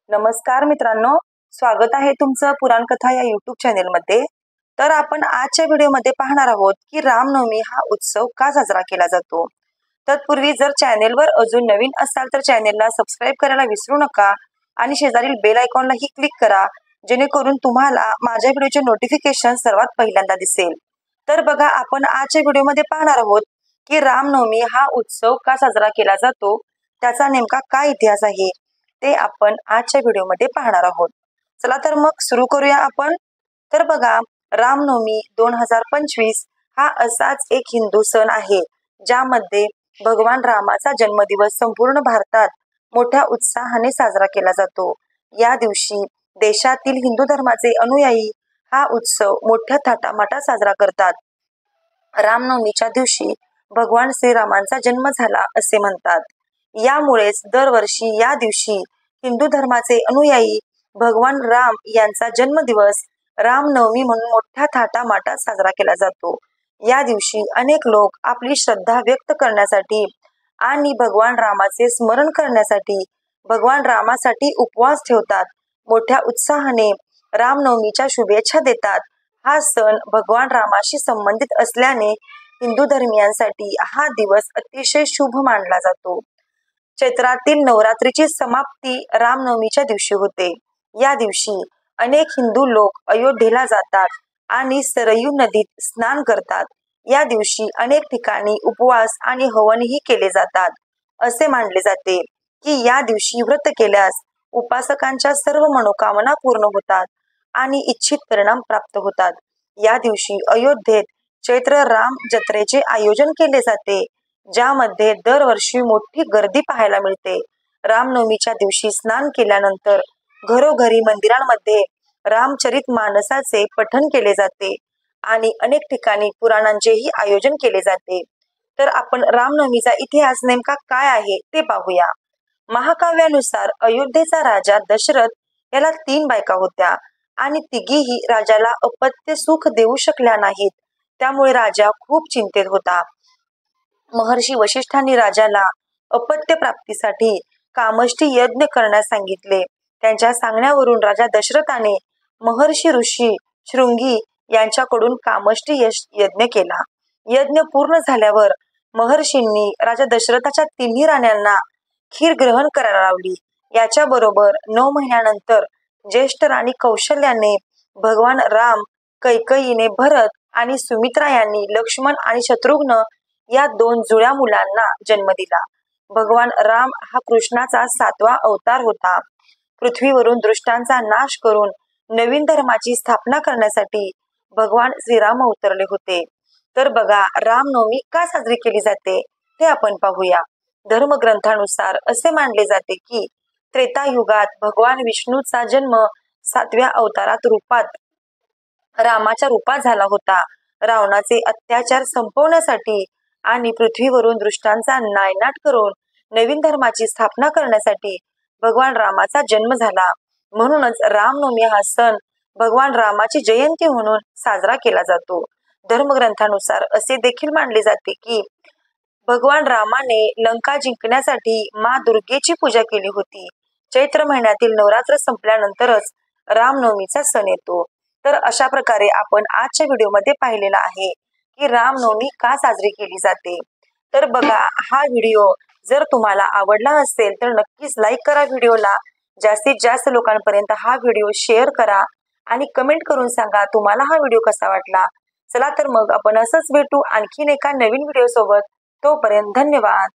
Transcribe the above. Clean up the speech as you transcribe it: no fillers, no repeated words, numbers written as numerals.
नमस्कार मित्रांनो, स्वागत आहे तुमचं पुराण कथा या युट्यूब चॅनेल मध्ये। तर आपण आजच्या व्हिडिओमध्ये पाहणार आहोत की रामनवमी हा उत्सव का साजरा केला जातो। तत्पूर्वी जर चॅनेलवर अजून नवीन असाल तर चॅनेलला सबस्क्राईब करायला विसरू नका आणि शेजारील बेल आयकॉनलाही क्लिक करा, जेणेकरून तुम्हाला माझ्या व्हिडिओचे नोटिफिकेशन सर्वात पहिल्यांदा दिसेल। तर बघा, आपण आजच्या व्हिडिओमध्ये पाहणार आहोत की रामनवमी हा उत्सव का साजरा केला जातो, त्याचा नेमका काय इतिहास आहे ते आपण आजच्या व्हिडिओमध्ये पाहणार आहोत। चला तर मग सुरू करूया आपण। तर बघा, रामनवमी 2025 हा असाच एक हिंदू सण आहे ज्यामध्ये भगवान रामाचा जन्मदिवस संपूर्ण भारतात मोठ्या उत्साहाने साजरा केला जातो। या दिवशी देशातील हिंदू धर्माचे अनुयायी हा उत्सव मोठ्या थाटामाटात साजरा करतात। रामनवमीच्या दिवशी भगवान श्रीरामांचा जन्म झाला असे म्हणतात। यामुळेच दरवर्षी या दिवशी हिंदू धर्माचे अनुयायी भगवान राम यांचा जन्मदिवस रामनवमी म्हणून मोठ्या थाटामाटात साजरा केला जातो। या दिवशी अनेक लोक आपली श्रद्धा व्यक्त करण्यासाठी आणि भगवान रामाचे स्मरण करण्यासाठी भगवान रामासाठी उपवास ठेवतात, मोठ्या उत्साहाने रामनवमीच्या शुभेच्छा देतात। हा सण भगवान रामाशी संबंधित असल्याने हिंदू धर्मियांसाठी हा दिवस अतिशय शुभ मानला जातो। चैत्रातील नवरात्रीची समाप्ती रामनवमीच्या दिवशी होते। या दिवशी अनेक हिंदू लोक अयोध्येला जातात आणि सरयू नदीत स्नान करतात। या दिवशी अनेक ठिकाणी उपवास आणि हवनही केले जातात। असे मानले जाते की या दिवशी व्रत केल्यास उपासकांच्या सर्व मनोकामना पूर्ण होतात आणि इच्छित परिणाम प्राप्त होतात। या दिवशी अयोध्येत चैत्र राम जत्रेचे आयोजन केले जाते, ज्यामध्ये दरवर्षी मोठी गर्दी पाहायला मिळते। रामनवमीच्या दिवशी स्नान केल्यानंतर घरोघरी मंदिरांमध्ये रामचरित मानसाचे पठण केले जाते आणि अनेक ठिकाणी पुराणांचेही आयोजन केले जाते। तर आपण रामनवमीचा इतिहास नेमका काय आहे ते पाहूया। महाकाव्यानुसार अयोध्येचा राजा दशरथ याला 3 बायका होत्या आणि तिघीही राजाला अपत्य सुख देऊ शकल्या नाहीत। त्यामुळे राजा खूप चिंतेत होता। महर्षी वशिष्ठांनी राजाला अपत्य प्राप्तीसाठी कामष्टी यज्ञ करण्यास सांगितले। त्यांच्या सांगण्यावरून राजा दशरथाने महर्षी ऋषी शृंगी यांच्याकडून कामष्टी यज्ञ केला। यज्ञ पूर्ण झाल्यावर महर्षींनी राजा दशरथाच्या तिन्ही राण्यांना खीर ग्रहण करायला लावली। याच्या बरोबर 9 महिन्यानंतर ज्येष्ठ राणी कौशल्याने भगवान राम, कैकेयीने भरत आणि सुमित्रा यांनी लक्ष्मण आणि शत्रुघ्न या 2 जुळ्या मुलांना जन्म दिला। भगवान राम हा कृष्णाचा 7वा अवतार होता। पृथ्वीवरून दुष्टांचा नाश करून नवीन धर्माची स्थापना करण्यासाठी भगवान श्रीराम अवतरले होते। तर बघा, रामनवमी का साजरी केली जाते ते आपण पाहूया। धर्मग्रंथानुसार असे मानले जाते की त्रेतायुगात भगवान विष्णूचा जन्म 7व्या अवतारात रामाच्या रूपात झाला होता। रावणाचे अत्याचार संपवण्यासाठी आणि पृथ्वीवरून दुष्टांचा नायनाट करून नवीन धर्माची स्थापना करण्यासाठी भगवान रामाचा जन्म झाला। म्हणूनच रामनवमी हा सण भगवान रामाची जयंती म्हणून साजरा केला जातो। धर्मग्रंथानुसार असे देखील मानले जाते की भगवान रामाने लंका जिंकण्यासाठी माँ दुर्गेची पूजा केली होती। चैत्र महिन्यातील नवरात्र संपल्यानंतरच रामनवमीचा सण येतो। तर अशा प्रकारे आपण आजच्या व्हिडिओमध्ये पाहिलेला आहे की रामनवमी का साजरी केली जाते। तर बघा, हा व्हिडिओ जर तुम्हाला आवडला असेल तर नक्कीच लाईक करा व्हिडिओला, जास्तीत जास्त लोकांपर्यंत हा व्हिडिओ शेअर करा आणि कमेंट करून सांगा तुम्हाला हा व्हिडिओ कसा वाटला। चला तर मग आपण असंच भेटू आणखीन एका नवीन व्हिडिओ सोबत। तोपर्यंत धन्यवाद।